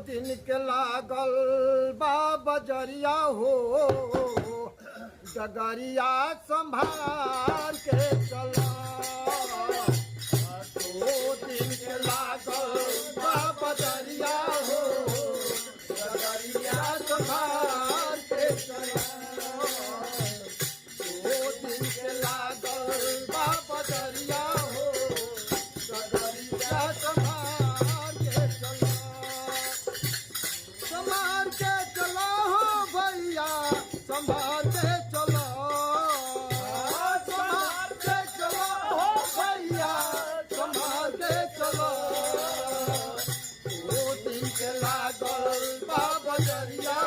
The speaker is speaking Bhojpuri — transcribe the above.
दिन के लागल बा बजरिया हो डगरिया संभाल के चला 2 दिन के लागल बा बजरिया हो डगरिया संभाल के चला 2 दिन के लागल बा बजरिया हो डगरिया संभाल के चला संभाल के चलो हो भैया संभाल के चलो संभाल के चलो हो भैया संभाल के चलो 2 दिन के लागल बा बजरिया